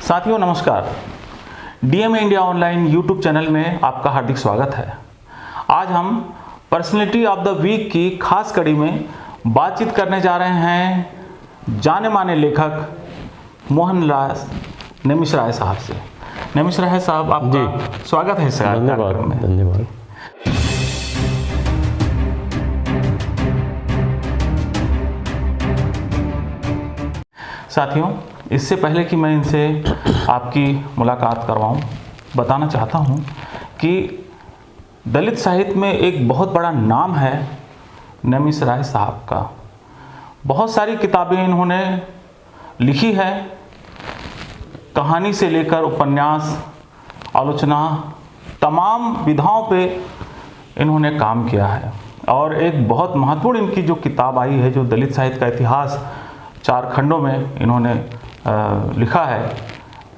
साथियों नमस्कार। DMA India online YouTube channel में आपका हार्दिक स्वागत है। आज हम पर्सनैलिटी ऑफ द वीक की खास कड़ी में बातचीत करने जा रहे हैं जाने माने लेखक मोहनदास नेमिष राय साहब से। नेमिष राय साहब, आपका स्वागत है इस कार्यक्रम में। धन्यवाद। साथियों, इससे पहले कि मैं इनसे आपकी मुलाकात करवाऊं, बताना चाहता हूं कि दलित साहित्य में एक बहुत बड़ा नाम है नेमिष राय साहब का। बहुत सारी किताबें इन्होंने लिखी है, कहानी से लेकर उपन्यास, आलोचना, तमाम विधाओं पे इन्होंने काम किया है। और एक बहुत महत्वपूर्ण इनकी जो किताब आई है, जो दलित साहित्य का इतिहास 4 खंडों में इन्होंने लिखा है,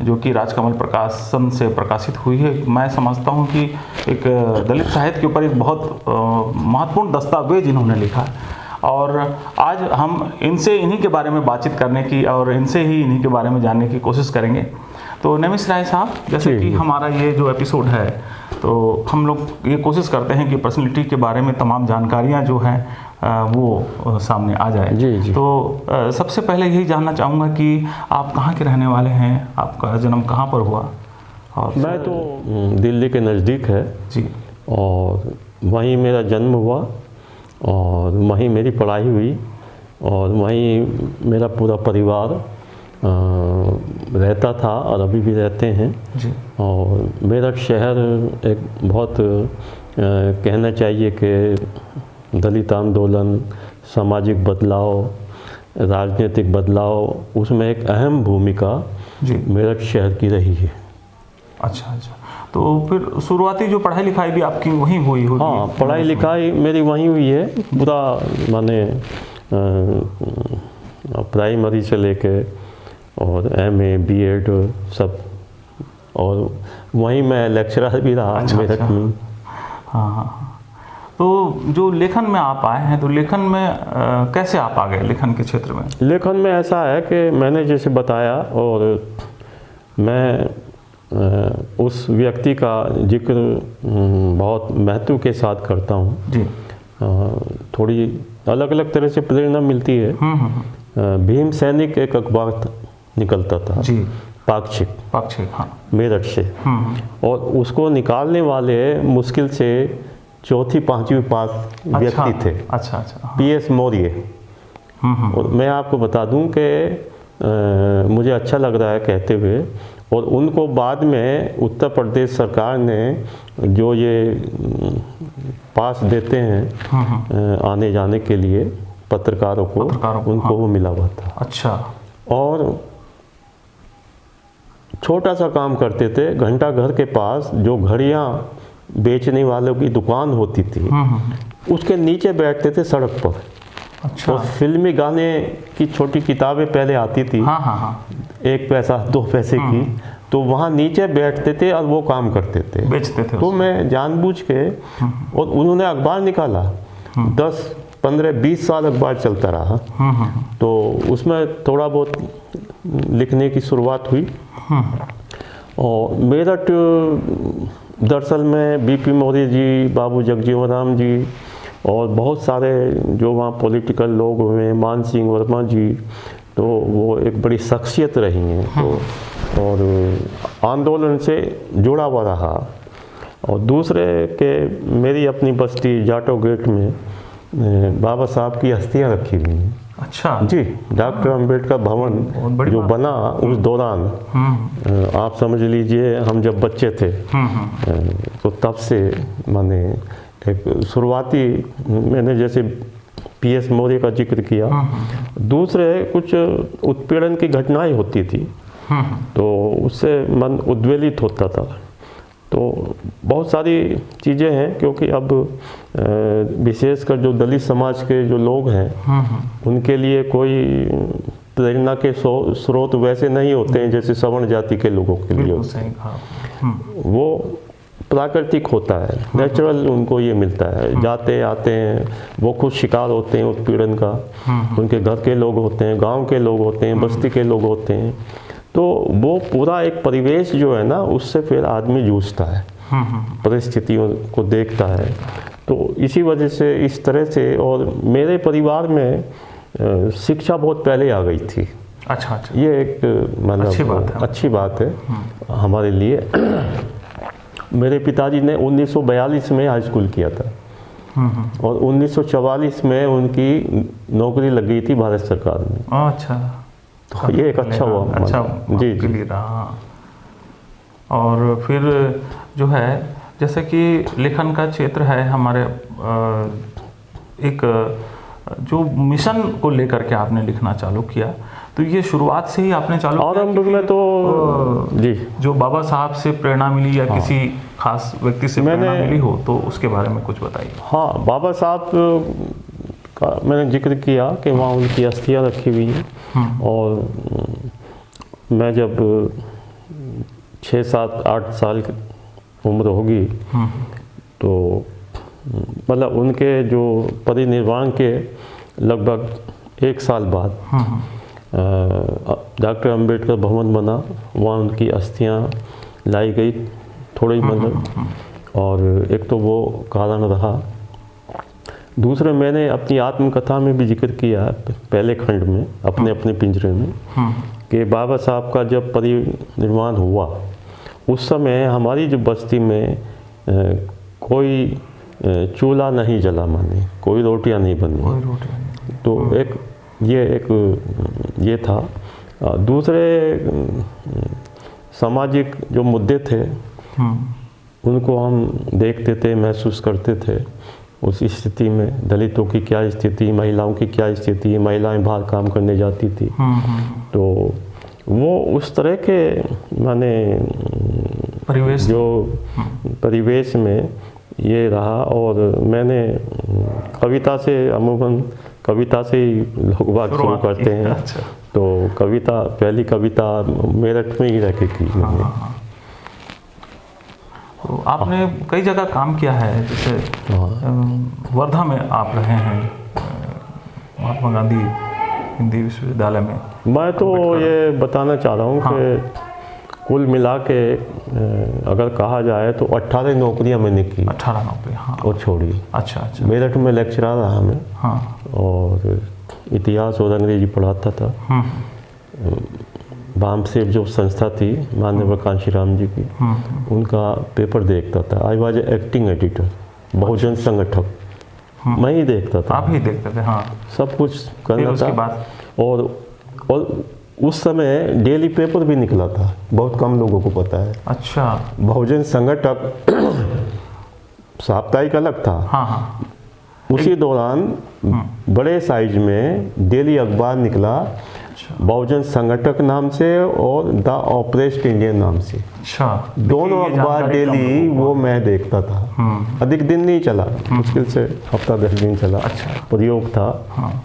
जो कि राजकमल प्रकाशन से प्रकाशित हुई है। मैं समझता हूँ कि एक दलित साहित्य के ऊपर एक बहुत महत्वपूर्ण दस्तावेज इन्होंने लिखा है। और आज हम इनसे इन्हीं के बारे में बातचीत करने की और इनसे ही इन्हीं के बारे में जानने की कोशिश करेंगे। तो नेमिष राय साहब, जैसे कि हमारा ये जो एपिसोड है, तो हम लोग ये कोशिश करते हैं कि पर्सनैलिटी के बारे में तमाम जानकारियाँ जो हैं वो सामने आ जाए। जी। तो सबसे पहले यही जानना चाहूँगा कि आप कहाँ के रहने वाले हैं, आपका जन्म कहाँ पर हुआ? और मैं तो दिल्ली के नज़दीक है जी, और वहीं मेरा जन्म हुआ और वहीं मेरी पढ़ाई हुई और वहीं मेरा पूरा परिवार रहता था और अभी भी रहते हैं जी। और मेरठ शहर एक बहुत कहना चाहिए कि दलित आंदोलन, सामाजिक बदलाव, राजनीतिक बदलाव, उसमें एक अहम भूमिका जी मेरठ शहर की रही है। अच्छा। तो फिर शुरुआती जो पढ़ाई लिखाई भी आपकी वहीं हुई होगी? हाँ, पढ़ाई लिखाई मेरी वहीं हुई है। पूरा माने प्राइमरी से लेके और एमए, बीएड सब, और वहीं मैं लेक्चरर भी रहा मेरठ में। हाँ। तो जो लेखन में आप आए हैं, तो लेखन में कैसे आप आ गए लेखन के क्षेत्र में? लेखन में ऐसा है कि मैंने जैसे बताया, और मैं उस व्यक्ति का जिक्र बहुत महत्व के साथ करता हूँ जी। थोड़ी अलग अलग तरह से प्रेरणा मिलती है। भीम सैनिक एक अखबार निकलता था जी, पाक्षिक, हाँ, मेरठ से, और उसको निकालने वाले मुश्किल से 4वीं-5वीं पास व्यक्ति थे। अच्छा। पीएस मौर्य। और मैं आपको बता दूं कि मुझे अच्छा लग रहा है कहते हुए, और उनको बाद में उत्तर प्रदेश सरकार ने जो ये पास देते हैं आने जाने के लिए पत्रकारों को उनको वो मिला हुआ था। अच्छा। और छोटा सा काम करते थे, घंटा घर के पास जो घड़ियाँ बेचने वालों की दुकान होती थी, उसके नीचे बैठते थे सड़क पर। अच्छा। और फिल्मी गाने की छोटी किताबें पहले आती थी, 1 पैसा 2 पैसे की, तो वहाँ नीचे बैठते थे और वो काम करते थे, बेचते थे। तो मैं जानबूझ के, और उन्होंने अखबार निकाला, 10, 15, 20 साल अखबार चलता रहा। तो उसमें थोड़ा बहुत लिखने की शुरुआत हुई। और मेरठ दरअसल में बीपी मौर्य जी, बाबू जगजीवन राम जी और बहुत सारे जो वहाँ पॉलिटिकल लोग हुए, मान सिंह वर्मा जी, तो वो एक बड़ी शख्सियत रही हैं। तो और आंदोलन से जुड़ा हुआ रहा। और दूसरे के मेरी अपनी बस्ती जाटो गेट में बाबा साहब की अस्थियाँ रखी हुई हैं। अच्छा जी। डॉक्टर अंबेडकर भवन जो बना उस दौरान, आप समझ लीजिए हम जब बच्चे थे, तो तब से माने एक शुरुआती, मैंने जैसे पीएस मौर्य का जिक्र किया, दूसरे कुछ उत्पीड़न की घटनाएं होती थी, तो उससे मन उद्वेलित होता था। तो बहुत सारी चीज़ें हैं, क्योंकि अब विशेषकर जो दलित समाज के जो लोग हैं, उनके लिए कोई प्रेरणा के स्रोत वैसे नहीं होते हैं जैसे सवर्ण जाति के लोगों के लिए होते हैं। वो प्राकृतिक होता है, नेचुरल उनको ये मिलता है। जाते आते हैं, वो खुद शिकार होते हैं उत्पीड़न का, उनके घर के लोग होते हैं, गांव के लोग होते हैं, बस्ती के लोग होते हैं, तो वो पूरा एक परिवेश जो है ना, उससे फिर आदमी जूझता है, परिस्थितियों को देखता है। तो इसी वजह से इस तरह से, और मेरे परिवार में शिक्षा बहुत पहले आ गई थी। अच्छा अच्छा, ये एक मतलब अच्छी बात है हमारे लिए। मेरे पिताजी ने 1942 में हाई स्कूल किया था और 1944 में उनकी नौकरी लग गई थी भारत सरकार में। अच्छा, तो ये एक अच्छा हुआ। अच्छा जी जी जी रहा। और फिर जो है, जैसे कि लेखन का क्षेत्र है हमारे, एक जो मिशन को लेकर के आपने लिखना चालू किया, तो ये शुरुआत से ही आपने चालू किया? आरंभ में तो जी, जो बाबा साहब से प्रेरणा मिली या किसी खास व्यक्ति से प्रेरणा मिली हो, तो उसके बारे में कुछ बताइए। हाँ, बाबा साहब का मैंने जिक्र किया कि वहाँ उनकी अस्थियाँ रखी हुई हैं। और मैं जब 6, 7, 8 साल की उम्र होगी, तो मतलब उनके जो परिनिर्वाण के लगभग 1 साल बाद डॉक्टर अंबेडकर भवन बना, वहाँ उनकी अस्थियाँ लाई गई थोड़ी मतलब। और एक तो वो कारण रहा। दूसरे, मैंने अपनी आत्मकथा में भी जिक्र किया पहले खंड में, अपने अपने पिंजरे में, कि बाबा साहब का जब परिनिर्वाण हुआ उस समय हमारी जो बस्ती में कोई चूल्हा नहीं जला, माने कोई रोटियां नहीं बनी। तो एक ये था। दूसरे सामाजिक जो मुद्दे थे उनको हम देखते थे, महसूस करते थे। उस स्थिति में दलितों की क्या स्थिति, महिलाओं की क्या स्थिति, महिलाएं बाहर काम करने जाती थी। तो वो उस तरह के माने परिवेश, जो परिवेश में ये रहा। और मैंने कविता से, अमूमन कविता से ही लोग बात शुरू करते हैं। अच्छा। तो कविता, पहली कविता मेरठ में ही रह के की मैंने। तो आपने कई जगह काम किया है, जैसे वर्धा में आप रहे हैं, महात्मा गांधी हिंदी विश्वविद्यालय में। मैं तो ये बताना चाह रहा हूँ कि कुल मिला के अगर कहा जाए तो 18 नौकरियां मैंने की। 18 नौकरी, हाँ। और छोड़ी। अच्छा अच्छा। मेरठ में लेक्चरर रहा मैं। हाँ। और इतिहास और अंग्रेजी पढ़ाता था। बामसेव जो संस्था थी माननीय कांशीराम जी की, उनका पेपर देखता था। आई वाज एक्टिंग एडिटर, बहुजन संगठक। मैं ही देखता था। आप ही देखते थे? हाँ। सब कुछ करना था। और उस समय डेली पेपर भी निकला था, बहुत कम लोगों को पता है। अच्छा। बहुजन संगठक साप्ताहिक अलग था। हाँ हाँ। उसी दौरान बड़े साइज में डेली अखबार निकला, बहुजन संगठक नाम से और द ऑपरेस्ट इंडियन नाम से। अच्छा। दोनों अखबार डेली वो मैं देखता था। अधिक दिन नहीं चला, मुश्किल से हफ्ता 10 दिन चला। अच्छा। प्रयोग था।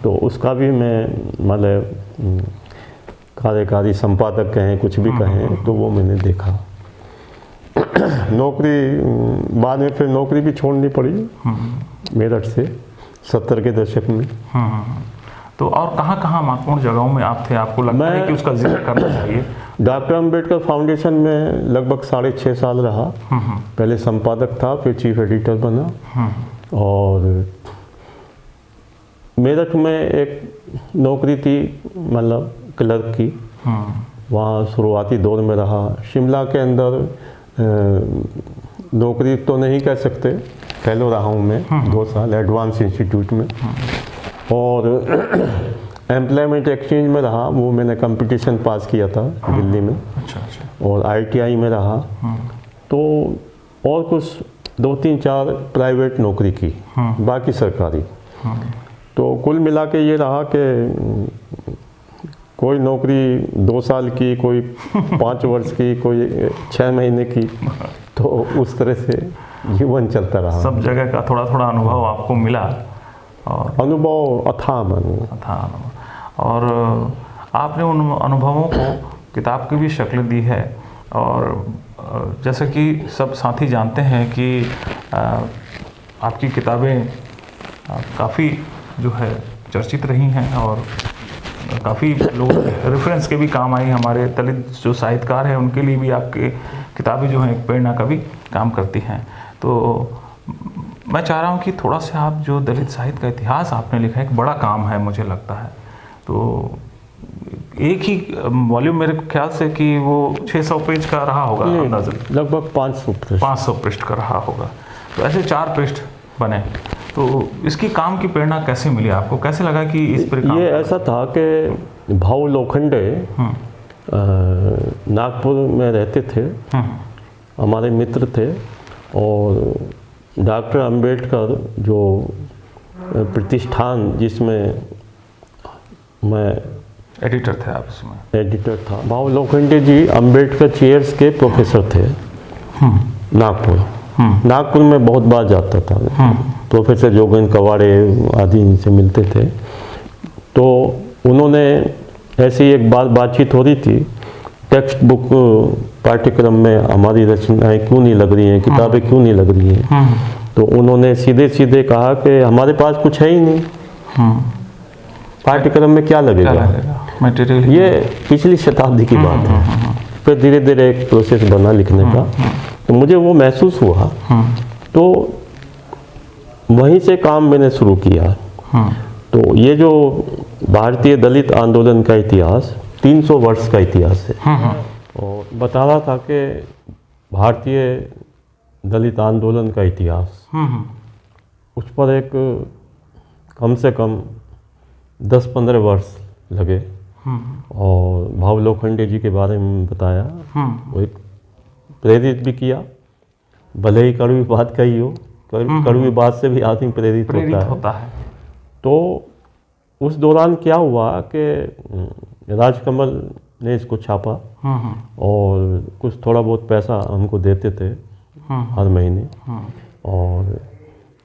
तो उसका भी मैं मतलब कार्यकारी संपादक कहें, कुछ भी कहें, तो वो मैंने देखा। नौकरी बाद में फिर नौकरी भी छोड़नी पड़ी मेरठ से 70 के दशक में। तो और कहाँ महत्वपूर्ण जगहों में आप थे, आपको लगता है कि उसका जिक्र करना चाहिए? डॉक्टर अंबेडकर फाउंडेशन में लगभग 6.5 साल रहा। पहले संपादक था, फिर चीफ एडिटर बना। और मेरठ में एक नौकरी थी मतलब क्लर्क की, वहाँ शुरुआती दौर में रहा। शिमला के अंदर नौकरी तो नहीं कह सकते, फेलो रहा हूँ मैं 2 साल एडवांस इंस्टीट्यूट में। और एम्प्लॉयमेंट एक्सचेंज में रहा, वो मैंने कंपटीशन पास किया था दिल्ली में। अच्छा अच्छा। और ITI में रहा। तो और कुछ 2, 3, 4 प्राइवेट नौकरी की, बाकी सरकारी। तो कुल मिला के ये रहा कि कोई नौकरी 2 साल की, कोई 5 वर्ष की, कोई 6 महीने की। तो उस तरह से जीवन चलता रहा। सब जगह का थोड़ा थोड़ा अनुभव आपको मिला। और अनुभव अथाह अनुभव। और आपने उन अनुभवों को किताब की भी शक्ल दी है। और जैसे कि सब साथी जानते हैं कि आपकी किताबें काफ़ी जो है चर्चित रही हैं और काफ़ी लोग रेफरेंस के भी काम आई, हमारे दलित जो साहित्यकार हैं उनके लिए भी आपके किताबें जो हैं एक प्रेरणा का भी काम करती हैं। तो मैं चाह रहा हूँ कि थोड़ा सा आप जो दलित साहित्य का इतिहास आपने लिखा है, एक बड़ा काम है मुझे लगता है, तो एक ही वॉल्यूम मेरे ख्याल से कि वो 600 पेज का रहा होगा अंदाज़न, लगभग 500 पृष्ठ का रहा होगा। तो ऐसे 4 पृष्ठ बने, तो इसकी काम की प्रेरणा कैसे मिली आपको, कैसे लगा कि इस पर काम? ये ऐसा था कि भाऊ लोखंडे नागपुर में रहते थे, हमारे मित्र थे, और डॉक्टर अंबेडकर जो प्रतिष्ठान जिसमें मैं एडिटर थे, आप उसमें एडिटर था, भाऊ लोखंडे जी अंबेडकर चेयर्स के प्रोफेसर थे नागपुर में बहुत बार जाता था। प्रोफेसर जोगेंद्र कवाड़े आदि इनसे मिलते थे। तो उन्होंने ऐसी एक बार बातचीत हो रही थी, टेक्स्ट बुक पाठ्यक्रम में हमारी रचनाएं क्यों नहीं लग रही हैं, किताबें क्यों नहीं लग रही हैं। तो उन्होंने सीधे सीधे कहा कि हमारे पास कुछ है ही नहीं, पाठ्यक्रम में क्या लगेगा, मटेरियल। ये पिछली शताब्दी की बात है। फिर धीरे धीरे एक प्रोसेस बना लिखने का, तो मुझे वो महसूस हुआ, तो वहीं से काम मैंने शुरू किया। तो ये जो भारतीय दलित आंदोलन का इतिहास 300 वर्ष का इतिहास है, और बता रहा था कि भारतीय दलित आंदोलन का इतिहास, उस पर एक कम से कम 10-15 वर्ष लगे। और भाऊ लोखंडे जी के बारे में बताया, वो एक प्रेरित भी किया, भले ही कड़वी बात कही हो, कड़वी बात से भी आदमी प्रेरित होता है। तो उस दौरान क्या हुआ कि राजकमल ने इसको छापा, और कुछ थोड़ा बहुत पैसा हमको देते थे हर महीने। और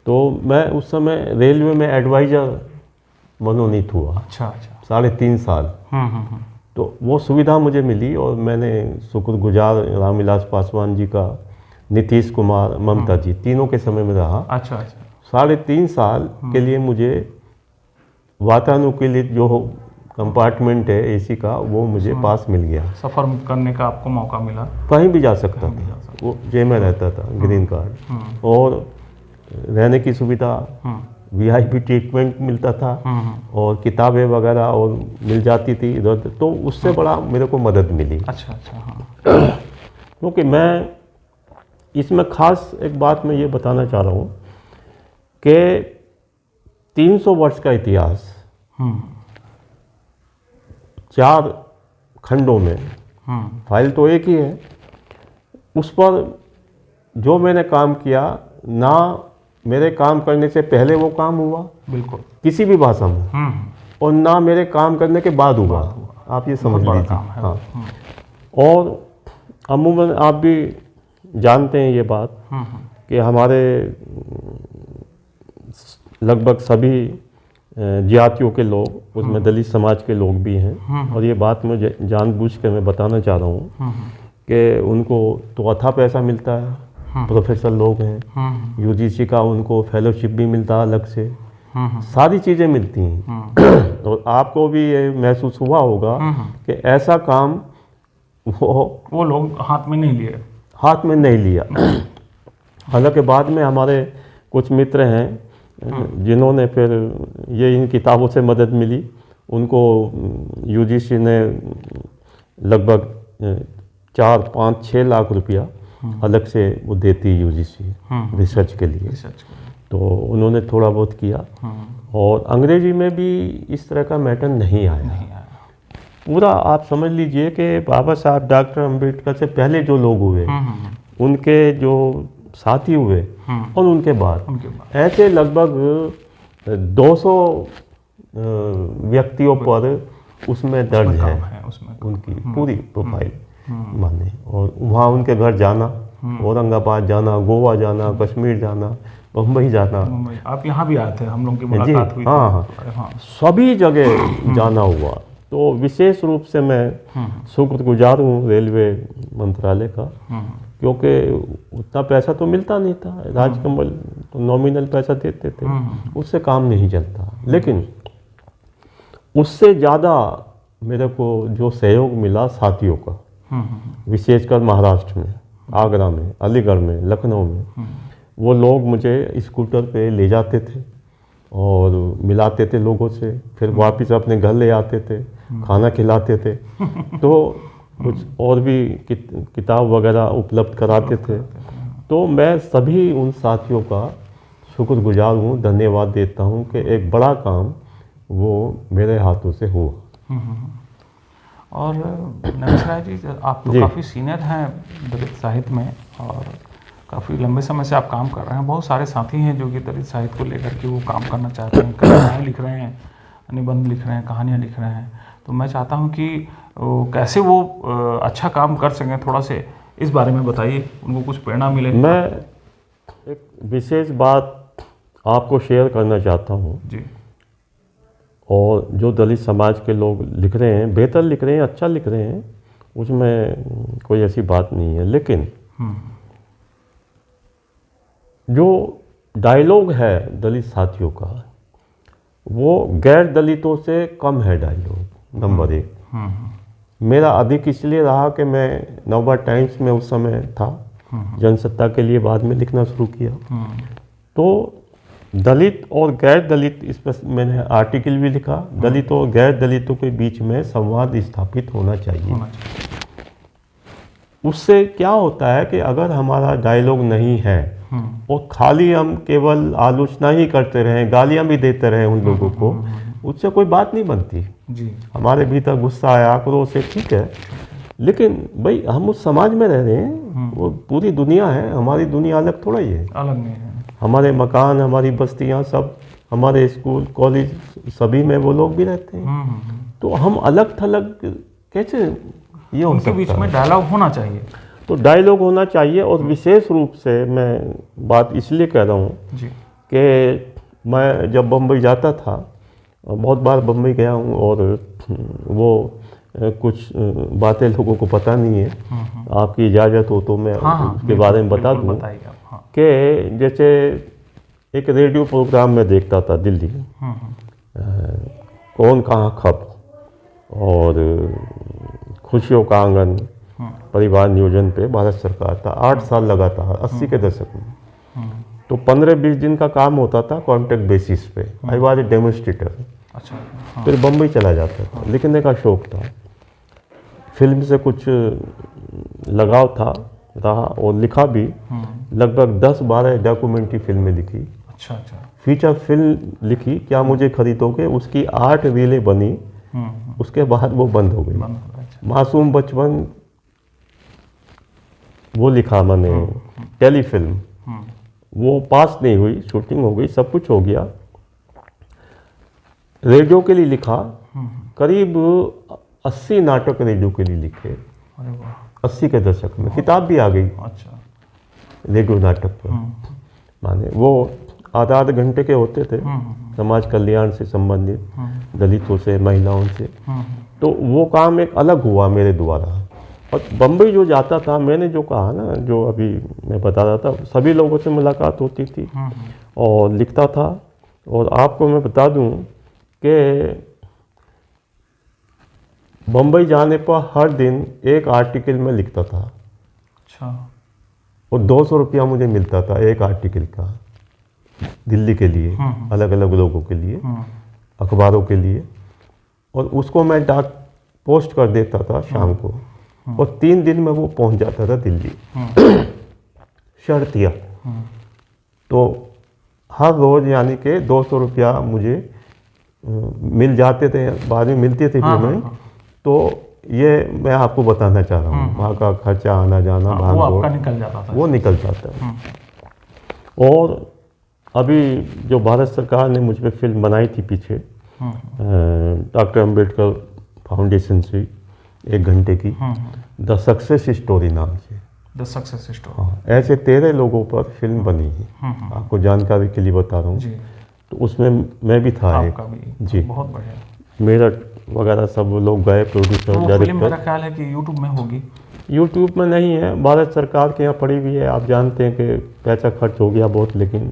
तो मैं उस समय रेलवे में एडवाइज़र मनोनीत हुआ। अच्छा। 3.5 साल। तो वो सुविधा मुझे मिली, और मैंने शुक्रगुजार रामविलास पासवान जी का, नीतीश कुमार, ममता जी, तीनों के समय में रहा। अच्छा। 3.5 साल के लिए मुझे वातानुकूलित जो कंपार्टमेंट है एसी का, वो मुझे पास मिल गया। सफ़र करने का आपको मौका मिला, कहीं भी जा सकता था, वो जे में रहता था, ग्रीन कार्ड, और रहने की सुविधा, वीआईपी ट्रीटमेंट मिलता था, और किताबें वगैरह और मिल जाती थी इधर। तो उससे बड़ा मेरे को मदद मिली। अच्छा। क्योंकि मैं इसमें ख़ास एक बात मैं ये बताना चाह रहा हूँ कि 300 वर्ष का इतिहास 4 खंडों में, फाइल तो एक ही है, उस पर जो मैंने काम किया, ना मेरे काम करने से पहले वो काम हुआ, बिल्कुल किसी भी भाषा में, और ना मेरे काम करने के बाद हुआ। आप ये समझ लीजिए। हाँ। और अमूमन आप भी जानते हैं ये बात कि हमारे लगभग सभी जातियों के लोग, उसमें दलित समाज के लोग भी हैं, और ये बात मैं जानबूझ के मैं बताना चाह रहा हूँ कि उनको तो अथा पैसा मिलता है, प्रोफेसर लोग हैं, यूजीसी का उनको फेलोशिप भी मिलता अलग से, सारी चीज़ें मिलती हैं। और आपको भी ये महसूस हुआ होगा कि ऐसा काम वो लोग हाथ में नहीं लिया। हालांकि बाद में हमारे कुछ मित्र हैं जिन्होंने फिर ये इन किताबों से मदद मिली, उनको यूजीसी ने लगभग 4-5-6 लाख रुपया अलग से वो देती पूरी रिसर्च के लिए। तो उन्होंने थोड़ा बहुत किया, और अंग्रेजी में भी इस तरह का मैटर नहीं आया। पूरा आप समझ लीजिए कि बाबा साहब डॉक्टर अंबेडकर से पहले जो लोग हुए, उनके जो साथी हुए, और उनके बाद ऐसे लगभग 200 व्यक्तियों पर उसमें दर्ज है उनकी पूरी प्रोफाइल माने। और वहाँ उनके घर जाना, औरंगाबाद जाना, गोवा जाना, कश्मीर जाना, मुंबई जाना। आप यहाँ भी आए थे, हम लोग की मुलाकात हुई। हाँ, सभी जगह जाना हुआ। तो विशेष रूप से मैं शुक्रगुजार हूँ रेलवे मंत्रालय का, क्योंकि उतना पैसा तो मिलता नहीं था। राजकमल तो नॉमिनल पैसा देते थे, उससे काम नहीं चलता। लेकिन उससे ज़्यादा मेरे को जो सहयोग मिला साथियों का, विशेषकर महाराष्ट्र में, आगरा में, अलीगढ़ में, लखनऊ में, वो लोग मुझे स्कूटर पे ले जाते थे और मिलाते थे लोगों से, फिर वापस अपने घर ले आते थे, खाना खिलाते थे, तो कुछ और भी किताब वगैरह उपलब्ध कराते थे। तो मैं सभी उन साथियों का शुक्रगुजार हूँ, धन्यवाद देता हूँ कि एक बड़ा काम वो मेरे हाथों से हुआ। और नरेश राय जी, आप तो काफ़ी सीनियर हैं दलित साहित्य में और काफ़ी लंबे समय से आप काम कर रहे हैं। बहुत सारे साथी हैं जो कि दलित साहित्य को लेकर के वो काम करना चाहते हैं, कविताएँ लिख रहे हैं, निबंध लिख रहे हैं, कहानियाँ लिख रहे हैं। तो मैं चाहता हूँ कि कैसे वो अच्छा काम कर सकें, थोड़ा से इस बारे में बताइए, उनको कुछ प्रेरणा मिले। मैं एक विशेष बात आपको शेयर करना चाहता हूँ जी। और जो दलित समाज के लोग लिख रहे हैं, बेहतर लिख रहे हैं, अच्छा लिख रहे हैं, उसमें कोई ऐसी बात नहीं है, लेकिन जो डायलॉग है दलित साथियों का, वो गैर दलितों से कम है डायलॉग। नंबर एक, मेरा अधिक इसलिए रहा कि मैं नवभारत टाइम्स में उस समय था, जनसत्ता के लिए बाद में लिखना शुरू किया। तो दलित और गैर दलित, इस पर मैंने आर्टिकल भी लिखा, दलित और गैर दलितों के बीच में संवाद स्थापित होना चाहिए। उससे क्या होता है कि अगर हमारा डायलॉग नहीं है और खाली हम केवल आलोचना ही करते रहें, गालियां भी देते रहें उन लोगों को, उससे कोई बात नहीं बनती जी। हमारे भीतर गुस्सा है, आक्रोश है, ठीक है, लेकिन भाई हम उस समाज में रह रहे हैं, वो पूरी दुनिया है, हमारी दुनिया अलग थोड़ा ही है, अलग नहीं है। हमारे मकान, हमारी बस्तियां, सब हमारे स्कूल कॉलेज सभी में वो लोग भी रहते हैं। तो हम अलग थलग कैसे ये हो सकता है? उनके बीच में डायलॉग होना चाहिए। तो डायलॉग होना चाहिए। और विशेष रूप से मैं बात इसलिए कह रहा हूँ कि मैं जब बम्बई जाता था, बहुत बार बम्बई गया हूँ, और वो कुछ बातें लोगों को पता नहीं है, आपकी इजाज़त हो तो मैं उसके बारे में बता दूँ कि जैसे एक रेडियो प्रोग्राम में देखता था दिल्ली, कौन कहाँ खप और खुशियों का आंगन, परिवार नियोजन पे भारत सरकार था, 8 साल लगातार 80 के दशक में। तो 15-20 दिन का काम होता था कॉन्ट्रैक्ट बेसिस पे। I was a demonstrator. अच्छा। फिर बम्बई चला जाता था, लिखने का शौक था, फिल्म से कुछ लगाव था रहा और लिखा भी। लगभग 10-12 डॉक्यूमेंट्री फिल्में लिखी। अच्छा। फीचर फिल्म लिखी, क्या मुझे खरीदोगे, उसकी 8 रीलें बनी, उसके बाद वो बंद हो गई। मासूम बचपन वो लिखा मैंने, टेलीफिल्म, वो पास नहीं हुई, शूटिंग हो गई, सब कुछ हो गया। रेडियो के लिए लिखा, करीब 80 नाटक रेडियो के लिए लिखे। 80 के दशक में किताब भी आ गई। अच्छा। रेडियो नाटक पर, माने वो आधा घंटे के होते थे, समाज कल्याण से संबंधित, दलितों से, महिलाओं से। तो वो काम एक अलग हुआ मेरे द्वारा। और बम्बई जो जाता था, मैंने जो कहा ना, जो अभी मैं बता रहा था, सभी लोगों से मुलाकात होती थी और लिखता था। और आपको मैं बता दूं कि बम्बई जाने पर हर दिन एक आर्टिकल में लिखता था। अच्छा। और 200 रुपया मुझे मिलता था एक आर्टिकल का, दिल्ली के लिए, अलग अलग लोगों के लिए, अखबारों के लिए। और उसको मैं डाक पोस्ट कर देता था शाम को, और 3 दिन में वो पहुंच जाता था दिल्ली। शर्तिया। तो हर रोज़ यानी कि 200 रुपया मुझे मिल जाते थे, बाद में मिलते थे पेमेंट। तो ये मैं आपको बताना चाह रहा हूँ, वहाँ का खर्चा, आना जाना, भाग वो आपका निकल जाता था। वो निकल जाता है। और अभी जो भारत सरकार ने मुझ पर फिल्म बनाई थी पीछे, डॉक्टर अम्बेडकर फाउंडेशन से, 1 घंटे की, द सक्सेस स्टोरी नाम से। The success story. हाँ, ऐसे 13 लोगों पर फिल्म बनी है। आपको जानकारी के लिए बता रहा हूँ। तो उसमें मैं भी था। आपका भी जी, बहुत बढ़िया। मेरठ वगैरह सब लोग गए, प्रोड्यूसर, डायरेक्टर। मेरा ख्याल है कि यूट्यूब में होगी। यूट्यूब में नहीं है, भारत सरकार के यहाँ पड़ी हुई है। आप जानते हैं कि पैसा खर्च हो गया बहुत, लेकिन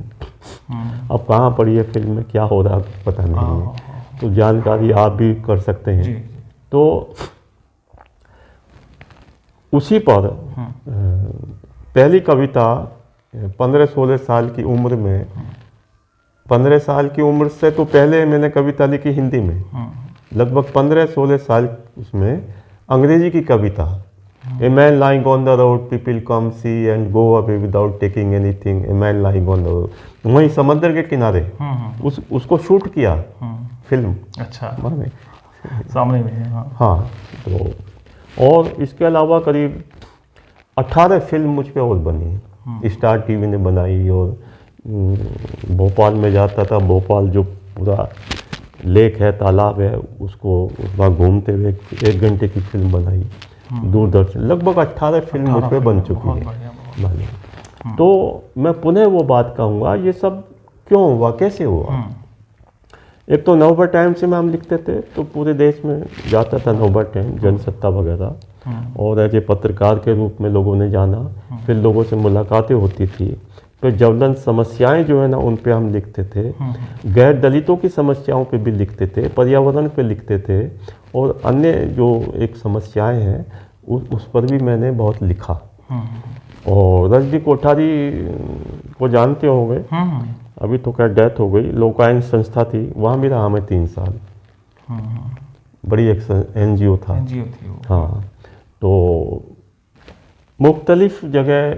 अब कहाँ पड़ी है फिल्म में, क्या हो रहा है पता नहीं है। तो जानकारी आप भी कर सकते हैं। जी। तो उसी पर पहली कविता 15-16 साल की उम्र में, 15 साल की उम्र से तो पहले मैंने कविता लिखी हिंदी में, लगभग 15-16 साल उसमें अंग्रेजी की कविता। A man lying on the road, people come see and go away without taking anything, a man lying on the road. वहीं समुद्र के किनारे उसको शूट किया फिल्म। अच्छा, माने सामने में है। हाँ। हाँ, तो और इसके अलावा करीब 18 फिल्म मुझ पे और बनी, स्टार टीवी ने बनाई। और भोपाल में जाता था, भोपाल जो पूरा लेक है, तालाब है, उसको वहाँ घूमते हुए 1 घंटे की फिल्म बनाई दूरदर्शन। लगभग 18 फिल्म मुझ पे बन चुकी है। माने तो मैं पुनः वो बात कहूँगा, ये सब क्यों हुआ, कैसे हुआ। एक तो नवभारत टाइम्स में हम लिखते थे, तो पूरे देश में जाता था नवभारत टाइम्स, जनसत्ता वगैरह, और ऐसे पत्रकार के रूप में लोगों ने जाना। फिर लोगों से मुलाकातें होती थी, फिर ज्वलंत समस्याएं जो है ना उन पे हम लिखते थे, गैर दलितों की समस्याओं पे भी लिखते थे, पर्यावरण पे लिखते थे, और अन्य जो एक समस्याएं हैं उस पर भी मैंने बहुत लिखा। और रजनी कोठारी को जानते होंगे, अभी तो खैर डेथ हो गई, लोकायन संस्था थी, वहाँ भी रहा मैं 3 साल। बड़ी एक NGO था। NGO थी वो। हाँ, तो मुख्तलिफ जगह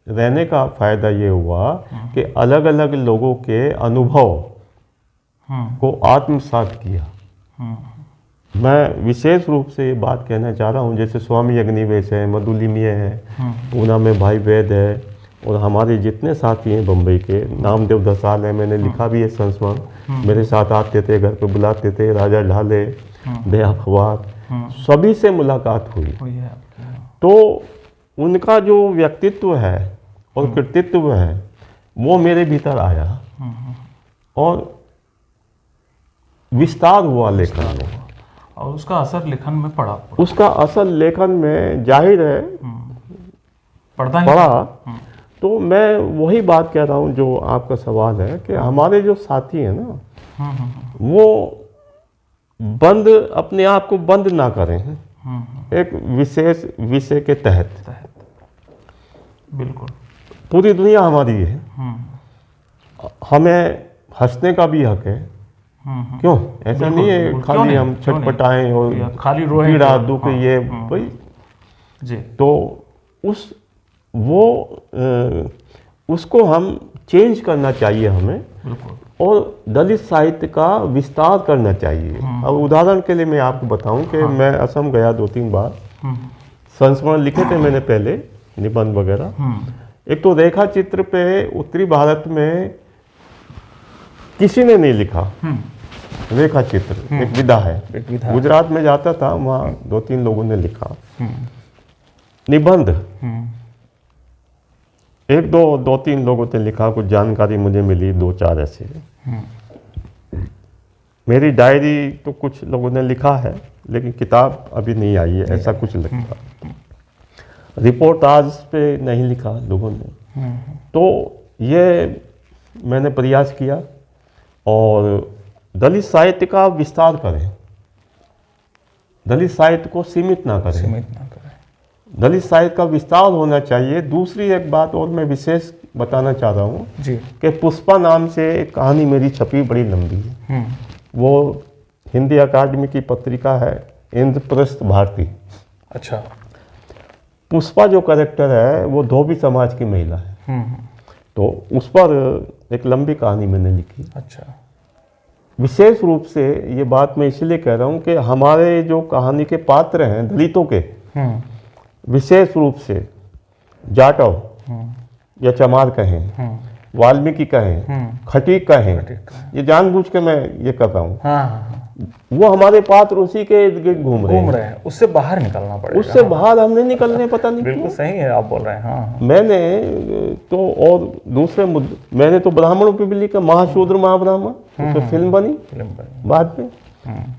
रहने का फ़ायदा ये हुआ कि अलग अलग लोगों के अनुभव को आत्मसात किया। मैं विशेष रूप से ये बात कहना चाह रहा हूँ, जैसे स्वामी अग्निवेश है, मधुलिमये है, पूना में भाई वैद है, और हमारे जितने साथी हैं बम्बई के, नामदेव दसाल है, मैंने लिखा भी है संस्मरण, मेरे साथ आते थे, घर पे बुलाते थे, राजा ढाले, दया अखबार, सभी से मुलाकात हुई। तो उनका जो व्यक्तित्व है और कृतित्व है वो मेरे भीतर आया और विस्तार हुआ लेखन में, और उसका असर लेखन में पड़ा। उसका असर लेखन में जाहिर है पड़ा। तो मैं वही बात कह रहा हूँ जो आपका सवाल है कि हमारे जो साथी हैं ना, वो बंद, अपने आप को बंद ना करें एक विशेष विषय के तहत। बिल्कुल, पूरी दुनिया हमारी है, हमें हंसने का भी हक है। क्यों ऐसा नहीं है खाली हम छटपटाएं और खाली रोएं, पीड़ा दुख ये भाई जी। तो उसको हम चेंज करना चाहिए हमें, और दलित साहित्य का विस्तार करना चाहिए। अब उदाहरण के लिए मैं आपको बताऊं कि मैं असम गया 2-3 बार, संस्मरण लिखे थे मैंने पहले, निबंध वगैरह। एक तो रेखा चित्र पे उत्तरी भारत में किसी ने नहीं लिखा, रेखा चित्र एक विधा है। गुजरात में जाता था, वहाँ 2-3 लोगों ने लिखा। निबंध 2-3 लोगों ने लिखा, कुछ जानकारी मुझे मिली 2-4 ऐसे। मेरी डायरी तो कुछ लोगों ने लिखा है, लेकिन किताब अभी नहीं आई है, ऐसा कुछ लगता। रिपोर्टाज पे नहीं लिखा लोगों ने। तो ये मैंने प्रयास किया, और दलित साहित्य का विस्तार करें, दलित साहित्य को सीमित ना करें, दलित साहित्य का विस्तार होना चाहिए। दूसरी एक बात और मैं विशेष बताना चाह रहा हूँ कि पुष्पा नाम से एक कहानी मेरी छपी, बड़ी लंबी है। वो हिंदी अकादमी की पत्रिका है इंद्रप्रस्थ भारती। अच्छा। पुष्पा जो कैरेक्टर है वो धोबी समाज की महिला है, तो उस पर एक लंबी कहानी मैंने लिखी। अच्छा। विशेष रूप से ये बात मैं इसलिए कह रहा हूँ कि हमारे जो कहानी के पात्र हैं दलितों के, विशेष रूप से जाटव या चमार कहें, वाल्मीकि कहें, खटीक कहें, ये जानबूझ के मैं ये कर रहा हूँ। वो हमारे पात्र उसी के इर्द गिर्द घूम रहे हैं। उससे बाहर निकलना पड़ेगा। उससे बाहर हमने निकलने, पता नहीं बिल्कुल सही है आप बोल रहे हैं। हाँ, मैंने तो और दूसरे मुद्दे, मैंने तो ब्राह्मणों पे भी लिखा, महाशूद्र महाब्राह्मण, उस पर फिल्म बनी बाद में।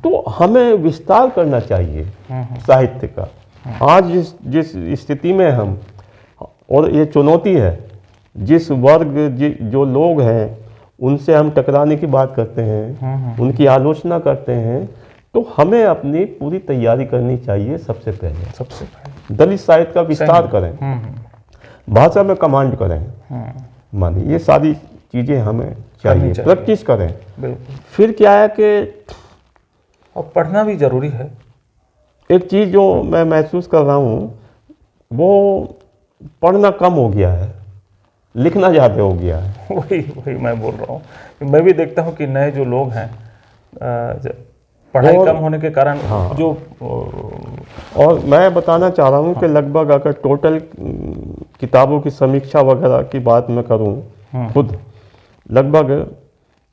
तो हमें विस्तार करना चाहिए साहित्य का। आज जिस स्थिति में हम, और ये चुनौती है, जिस वर्ग जो लोग हैं उनसे हम टकराने की बात करते हैं, उनकी आलोचना करते हैं, तो हमें अपनी पूरी तैयारी करनी चाहिए। सबसे पहले दलित साहित्य का विस्तार करें, भाषा में कमांड करें, मानिए ये सारी चीज़ें हमें चाहिए, प्रैक्टिस करें। फिर क्या है कि और पढ़ना भी जरूरी है। एक चीज़ जो मैं महसूस कर रहा हूँ, वो पढ़ना कम हो गया है, लिखना ज़्यादा हो गया है। वही मैं बोल रहा हूँ। मैं भी देखता हूँ कि नए जो लोग हैं, पढ़ाई कम होने के कारण जो और मैं बताना चाह रहा हूँ कि लगभग अगर टोटल किताबों की समीक्षा वगैरह की बात मैं करूँ खुद, लगभग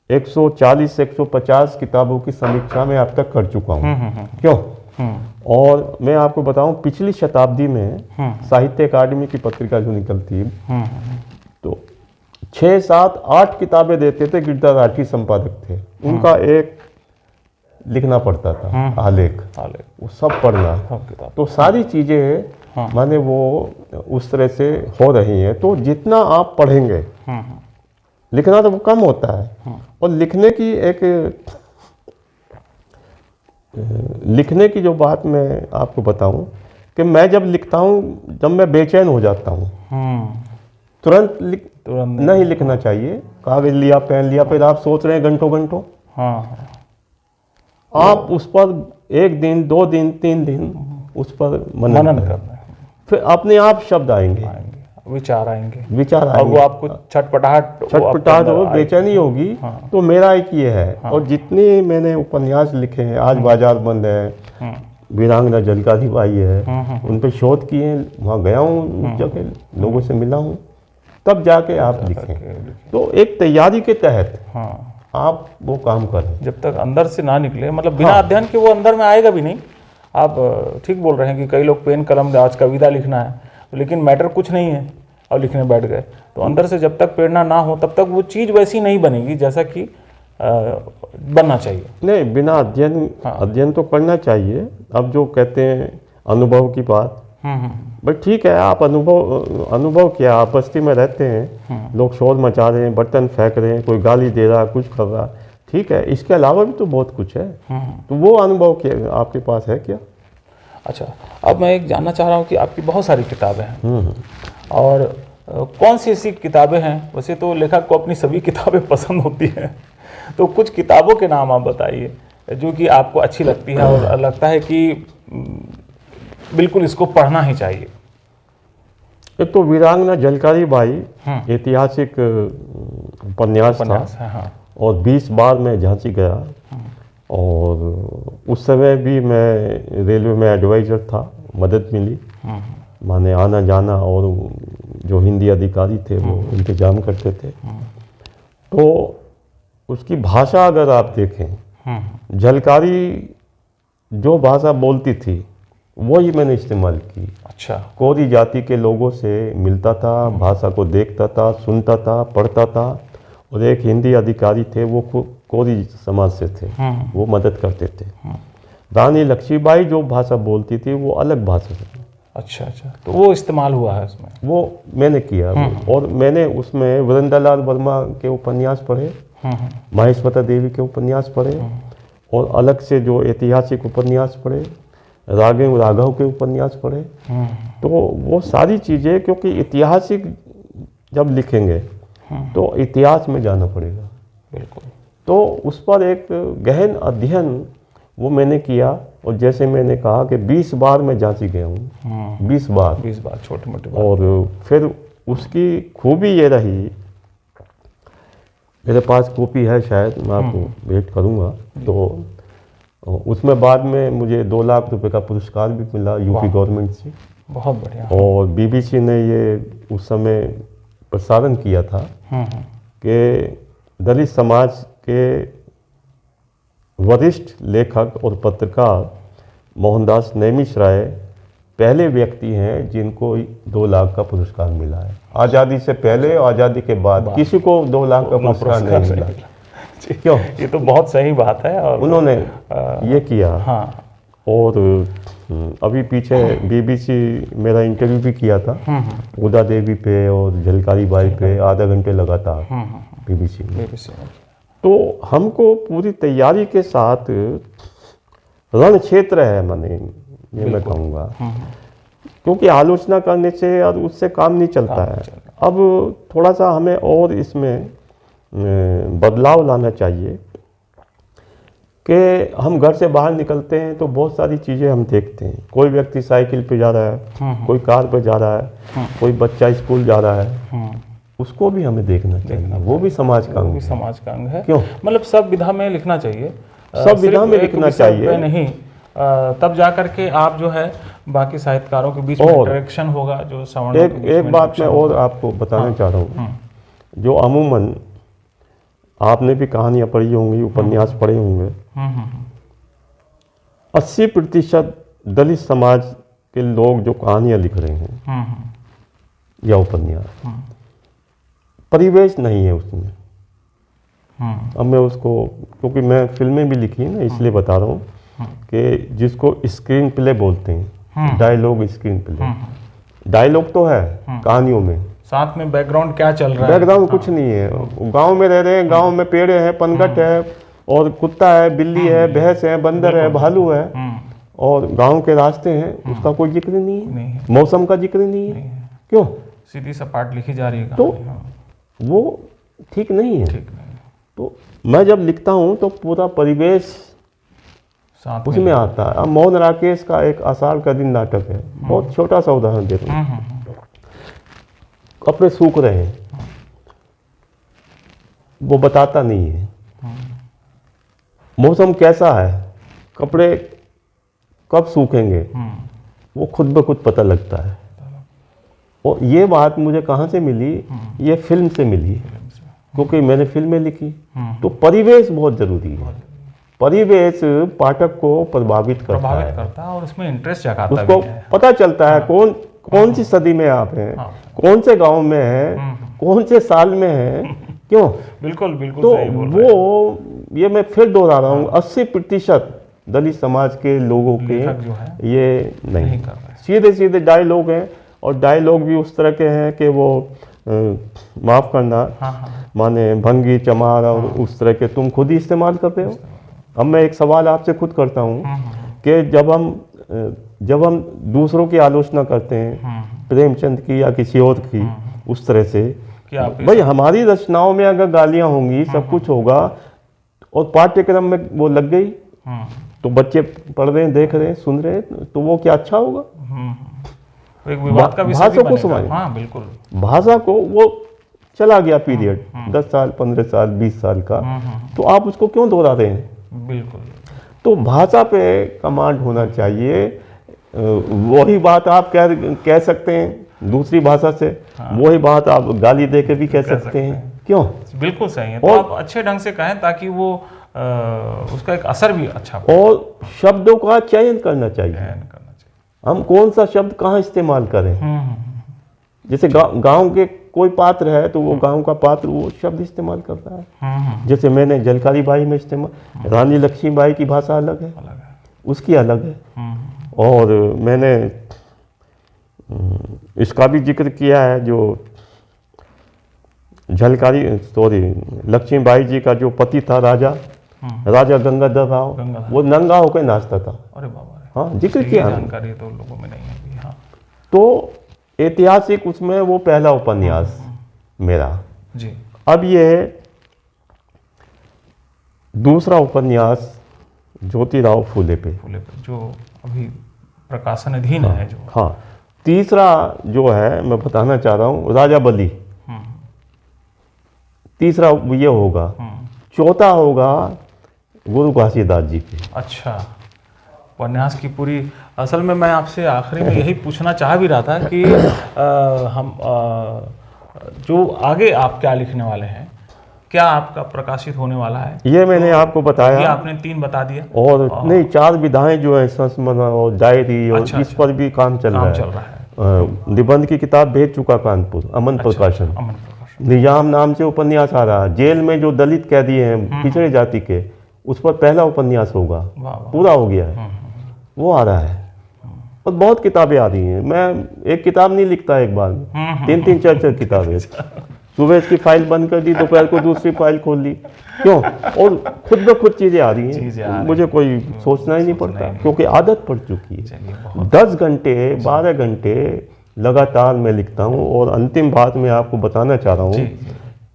140 से 150 किताबों की समीक्षा मैं अब तक कर चुका हूँ। क्यों? और मैं आपको बताऊं, पिछली शताब्दी में साहित्य अकादमी की पत्रिका जो निकलती तो 6, 7, 8 किताबें देते थे। गिरधर राठी संपादक थे, उनका एक लिखना पड़ता था आलेख, वो सब पढ़ना। तो सारी चीज़ें माने वो उस तरह से हो रही हैं। तो जितना आप पढ़ेंगे, लिखना तो वो कम होता है। और लिखने की जो बात मैं आपको बताऊं कि मैं जब लिखता हूं, जब मैं बेचैन हो जाता हूं, तुरंत नहीं लिखना चाहिए। कागज लिया, पेन लिया, फिर आप सोच रहे हैं घंटों घंटों। आप उस पर 1 दिन, 2 दिन, 3 दिन उस पर मनन करना है। फिर अपने आप शब्द आएंगे, विचार आएंगे, और वो आपको छटपटाहट हो, बेचैनी होगी। तो मेरा एक ये है। और जितने मैंने उपन्यास लिखे हैं, आज बाजार बंद है, वीरांगना झलकारी बाई है, उन पर शोध किए हैं, वहाँ गया हूँ, जगह लोगों से मिला हूँ, तब जाके आप लिखें। तो एक तैयारी के तहत आप वो काम करें। जब तक अंदर से ना निकले, मतलब बिना अध्ययन के वो अंदर में आएगा भी नहीं। आप ठीक बोल रहे हैं कि कई लोग पेन कलम, आज कविता लिखना है, लेकिन मैटर कुछ नहीं है और लिखने बैठ गए, तो अंदर से जब तक प्रेरणा ना हो तब तक वो चीज़ वैसी नहीं बनेगी जैसा कि बनना चाहिए। नहीं, बिना अध्ययन तो करना चाहिए। अब जो कहते हैं अनुभव की बात, भाई ठीक है, आप अनुभव किया, आप बस्ती में रहते हैं, लोग शोर मचा रहे हैं, बर्तन फेंक रहे हैं, कोई गाली दे रहा, कुछ कर रहा, ठीक है, इसके अलावा भी तो बहुत कुछ है। तो वो अनुभव क्या आपके पास है क्या? अच्छा, अब मैं एक जानना चाह रहा हूँ कि आपकी बहुत सारी किताबें हैं, और कौन सी ऐसी किताबें हैं? वैसे तो लेखक को अपनी सभी किताबें पसंद होती हैं, तो कुछ किताबों के नाम आप बताइए जो कि आपको अच्छी लगती है और लगता है कि बिल्कुल इसको पढ़ना ही चाहिए। एक तो वीरांगना झलकारी बाई ऐतिहासिक उपन्यास था, और 20 बार मैं झांसी गया, और उस समय भी मैं रेलवे में एडवाइज़र था, मदद मिली, माने आना जाना, और जो हिंदी अधिकारी थे वो इंतजाम करते थे। तो उसकी भाषा अगर आप देखें, झलकारी जो भाषा बोलती थी वही मैंने इस्तेमाल की। अच्छा। कोरी जाति के लोगों से मिलता था, भाषा को देखता था, सुनता था, पढ़ता था। और एक हिंदी अधिकारी थे, वो कोरी समाज से थे, वो मदद करते थे। रानी लक्ष्मीबाई जो भाषा बोलती थी वो अलग भाषा थी। अच्छा, तो वो इस्तेमाल हुआ है उसमें? वो मैंने किया। और मैंने उसमें वृंदालाल वर्मा के उपन्यास पढ़े, माहेश्वता देवी के उपन्यास पढ़े, और अलग से जो ऐतिहासिक उपन्यास पढ़े, राघव के उपन्यास पढ़े। तो वो सारी चीज़ें, क्योंकि ऐतिहासिक जब लिखेंगे तो इतिहास में जाना पड़ेगा। बिल्कुल। तो उस पर एक गहन अध्ययन वो मैंने किया। और जैसे मैंने कहा कि 20 बार मैं झांसी गया हूँ, 20 बार, छोटे मोटे। और फिर उसकी खूबी ये रही, मेरे पास कॉपी है, शायद मैं आपको भेंट करूँगा। तो उसमें बाद में मुझे 2 लाख रुपए का पुरस्कार भी मिला यूपी गवर्नमेंट से। बहुत बढ़िया। और बीबीसी ने ये उस समय प्रसारण किया था कि दलित समाज के वरिष्ठ लेखक और पत्रकार मोहनदास नेमिष-राय पहले व्यक्ति हैं जिनको 2 लाख का पुरस्कार मिला है। आज़ादी से पहले और आज़ादी के बाद किसी को 2 लाख का पुरस्कार नहीं मिला। क्यों? ये तो बहुत सही बात है। और उन्होंने ये किया। और अभी पीछे बीबीसी मेरा इंटरव्यू भी किया था, उदा देवी पे और झलकारी बाई पे, आधा घंटे लगातार। BBC में। BBC में। तो हमको पूरी तैयारी के साथ रण क्षेत्र है माने ये मैं कहूँगा, क्योंकि आलोचना करने से और उससे काम नहीं चलता है। अब थोड़ा सा हमें और इसमें बदलाव लाना चाहिए कि हम घर से बाहर निकलते हैं तो बहुत सारी चीज़ें हम देखते हैं। कोई व्यक्ति साइकिल पे जा रहा है, कोई कार पे जा रहा है, कोई बच्चा स्कूल जा रहा है, उसको भी हमें देखना चाहिए। वो भी समाज का अंग है। समाज का अंग है। क्यों? मतलब सब विधा में लिखना चाहिए, सब विधा में लिखना चाहिए, नहीं तब जा करके आप जो है बाकी साहित्यकारों के बीच में इंटरेक्शन होगा। जो सवर्णों के बीच में एक बात मैं और आपको बताना चाह रहा हूँ, जो अमूमन आपने भी कहानियाँ पढ़ी होंगी, उपन्यास पढ़े होंगे, 80% दलित समाज के लोग जो कहानियाँ लिख रहे हैं या उपन्यास, परिवेश नहीं है उसमें। अब मैं उसको, क्योंकि मैं फिल्में भी लिखी है ना, इसलिए बता रहा हूँ कि जिसको स्क्रीन प्ले बोलते हैं, डायलॉग स्क्रीन प्ले। डायलॉग तो है कहानियों में, साथ में बैकग्राउंड क्या चल रहा है, बैकग्राउंड कुछ नहीं है। गांव में रह रहे हैं, गांव में पेड़ है, पनघट है, और कुत्ता है, बिल्ली है, भैंस है, बंदर है, भालू है, और गांव के रास्ते हैं, उसका कोई जिक्र नहीं है, मौसम का जिक्र नहीं है। क्यों? सीधी सपाट लिखी जा रही है। तो वो ठीक नहीं है। तो मैं जब लिखता हूँ तो पूरा परिवेश उसमें आता है। अब मोहन राकेश का एक आषाढ़ का दिन नाटक है, बहुत छोटा सा उदाहरण दे रहा हूँ। कपड़े सूख रहे हैं, वो बताता नहीं है। मौसम कैसा है, कपड़े कब सूखेंगे, वो खुद ब खुद पता लगता है। और ये बात मुझे कहाँ से मिली? ये फिल्म से मिली, क्योंकि मैंने फिल्में लिखी। तो परिवेश बहुत जरूरी है। परिवेश पाठक को प्रभावित करता है और उसमें इंटरेस्ट जगाता है। उसको पता चलता है कौन सी सदी में आप हैं, कौन से गांव में हैं, कौन से साल में हैं। क्यों? बिल्कुल बिल्कुल तो सही बोल रहे हैं। वो ये मैं फिर दोहरा रहा हूँ, 80% दलित समाज के लोगों के जो है ये नहीं कर रहे। सीधे सीधे डायलॉग हैं, और डायलॉग भी उस तरह के हैं कि वो माफ़ करना, माने भंगी चमार और उस तरह के तुम खुद ही इस्तेमाल करते हो। अब मैं एक सवाल आपसे खुद करता हूँ कि जब हम दूसरों की आलोचना करते हैं, प्रेमचंद की या किसी और की, उस तरह से भाई हमारी रचनाओं में अगर गालियाँ होंगी, सब कुछ होगा, और पाठ्यक्रम में वो लग गई, तो बच्चे पढ़ रहे हैं, देख रहे हैं, सुन रहे हैं, तो वो क्या अच्छा होगा? एक विवाद का विषय भाषा को समझ, बिल्कुल भाषा को, वो चला गया पीरियड 10 साल 15 साल 20 साल का, तो आप उसको क्यों दोहरा रहे हैं? बिल्कुल। तो भाषा पे कमांड होना चाहिए। वही बात आप कह सकते हैं दूसरी भाषा से, वही बात आप गाली दे के भी कह सकते हैं। क्यों? बिल्कुल सही है। तो आप अच्छे ढंग से कहें ताकि वो उसका एक असर भी अच्छा हो। और शब्दों का चयन करना चाहिए। हम कौन सा शब्द कहाँ इस्तेमाल करें। जैसे गांव के कोई पात्र है तो वो गांव का पात्र वो शब्द इस्तेमाल करता है। जैसे मैंने झलकारी बाई में इस्तेमाल, रानी लक्ष्मीबाई की भाषा अलग है, उसकी अलग है। और मैंने इसका भी जिक्र किया है, जो लक्ष्मीबाई जी का जो पति था राजा गंगाधर राव, वो नंगा होकर नाचता था। अरे बाबा, हाँ, जिक्र किया। जानकारी तो लोगों में नहीं है। हाँ। तो ऐतिहासिक उसमें वो पहला उपन्यास मेरा जी। अब ये दूसरा उपन्यास ज्योतिराव फूले पे जो अभी प्रकाशनाधीन है जो। हाँ, तीसरा जो है मैं बताना चाह रहा हूँ राजा बली, तीसरा ये होगा। चौथा होगा गुरु घासीदास जी के। अच्छा, उपन्यास की पूरी, असल में मैं आपसे आखिरी में यही पूछना चाह भी रहा था कि जो आगे आप क्या लिखने वाले हैं, क्या आपका प्रकाशित होने वाला है? ये मैंने आपको बताया, ये आपने 3 बता दिया, और नहीं 4 विधाएं जो है, संस्मरण और डायरी, और इस पर भी काम चल रहा है। निबंध की किताब भेज चुका कानपुर, अमन प्रकाशन। निजाम नाम से उपन्यास आ रहा है। जेल में जो दलित कैदी हैं पिछड़े जाति के, उस पर पहला उपन्यास होगा, पूरा हो गया है, वो आ रहा है। और बहुत किताबें आ रही हैं। मैं एक किताब नहीं लिखता एक बार में, 3-3 4-4 किताबें। सुबह इसकी फाइल बंद कर दी, दोपहर को दूसरी फाइल खोल ली, क्यों? और खुद ब खुद चीज़ें आ रही हैं, मुझे कोई सोचना ही नहीं पड़ता, क्योंकि आदत पड़ चुकी है। 10 घंटे 12 घंटे लगातार मैं लिखता हूँ। और अंतिम बात मैं आपको बताना चाह रहा हूँ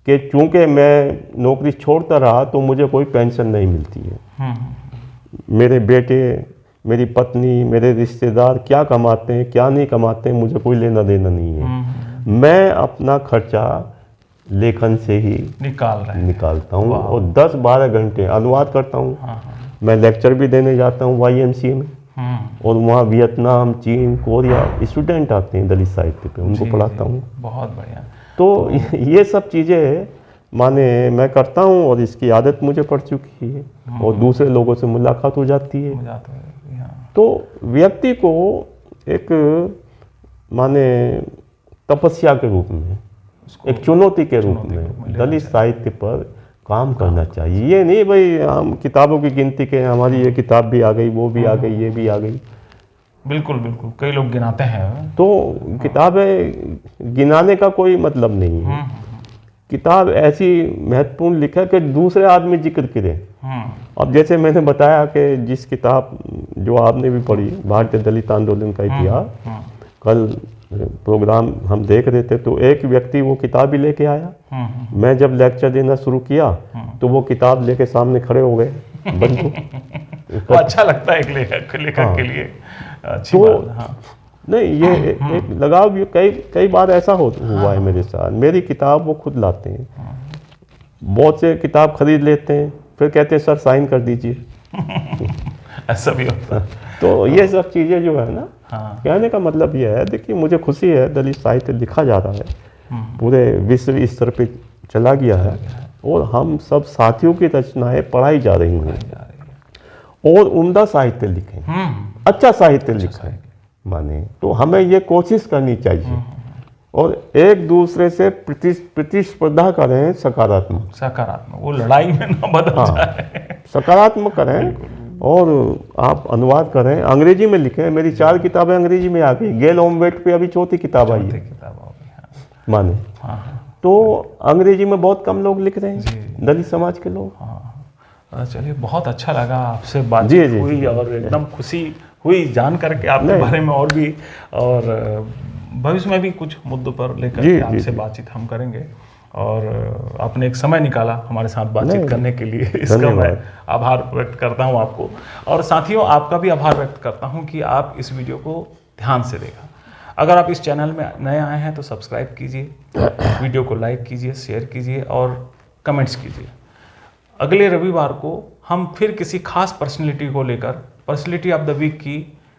कि चूँकि मैं नौकरी छोड़ता रहा तो मुझे कोई पेंशन नहीं मिलती है। मेरे बेटे, मेरी पत्नी, मेरे रिश्तेदार क्या कमाते हैं क्या नहीं कमाते हैं, मुझे कोई लेना देना नहीं है। मैं अपना खर्चा लेखन से ही निकालता हूँ और 10-12 घंटे अनुवाद करता हूँ। मैं लेक्चर भी देने जाता हूँ YMCA में, और वहाँ वियतनाम, चीन, कोरिया स्टूडेंट आते हैं दलित साहित्य पे, उनको पढ़ाता हूँ। बहुत बढ़िया। तो ये सब चीज़ें माने मैं करता हूँ और इसकी आदत मुझे पड़ चुकी है, और दूसरे लोगों से मुलाकात हो जाती है। तो व्यक्ति को एक माने तपस्या के रूप में, एक चुनौती के रूप में दलित साहित्य पर काम करना चाहिए। ये नहीं भाई हम किताबों की गिनती के हमारी ये किताब भी आ गई, वो भी आ गई, ये भी आ गई। बिल्कुल बिल्कुल, कई लोग गिनाते हैं। तो किताबें गिनाने का कोई मतलब नहीं है। किताब ऐसी महत्वपूर्ण लिखा कि दूसरे आदमी जिक्र करे। अब जैसे मैंने बताया कि जिस किताब जो आपने भी पढ़ी, भारतीय दलित आंदोलन का इतिहास, कल प्रोग्राम हम देख रहे थे तो एक व्यक्ति वो किताब ही लेके आया। मैं जब लेक्चर देना शुरू किया तो वो किताब लेके सामने खड़े हो गए बंधु। तो अच्छा लगता है एक लेखक के लिए, अच्छी बात। नहीं, ये एक लगाव भी कई बार ऐसा हुआ है मेरे साथ। मेरी किताब वो खुद लाते हैं, बहुत से किताब खरीद लेते हैं, फिर कहते हैं सर साइन कर दीजिए। ऐसा भी होता है। तो ये सब चीज़ें जो है ना, कहने का मतलब ये है, देखिए मुझे खुशी है दलित साहित्य लिखा जा रहा है, पूरे विश्व स्तर पे चला गया है, और हम सब साथियों की रचनाएं पढ़ाई जा रही हैं, और उम्दा साहित्य लिखें, अच्छा साहित्य लिखें माने। तो हमें ये कोशिश करनी चाहिए, और एक दूसरे से प्रतिस्पर्धा करें सकारात्मक, वो लड़ाई में ना बदल जाए। सकारात्मक करें, और आप अनुवाद करें, अंग्रेजी में लिखें। मेरी 4 किताबें अंग्रेजी में आ गई, गेल ओमवेट पे अभी 4थी किताब आई है माने। तो अंग्रेजी में बहुत कम लोग लिख रहे हैं, दलित समाज के लोग। चलिए, बहुत अच्छा लगा आपसे बातचीत हुई, और एकदम खुशी हुई जान करके आपके बारे में, और भी, और भविष्य में भी कुछ मुद्दों पर लेकर आपसे बातचीत हम करेंगे। और आपने एक समय निकाला हमारे साथ बातचीत करने के लिए, इसका मैं आभार व्यक्त करता हूं आपको। और साथियों, आपका भी आभार व्यक्त करता हूं कि आप इस वीडियो को ध्यान से देखा। अगर आप इस चैनल में नए आए हैं तो सब्सक्राइब कीजिए, वीडियो को लाइक कीजिए, शेयर कीजिए और कमेंट्स कीजिए। अगले रविवार को हम फिर किसी खास पर्सनैलिटी को लेकर पर्सनैलिटी ऑफ द वीक की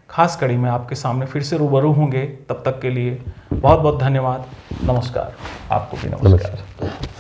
खास कड़ी में आपके सामने फिर से रूबरू होंगे। तब तक के लिए बहुत बहुत धन्यवाद। नमस्कार। आपको भी नमस्कार।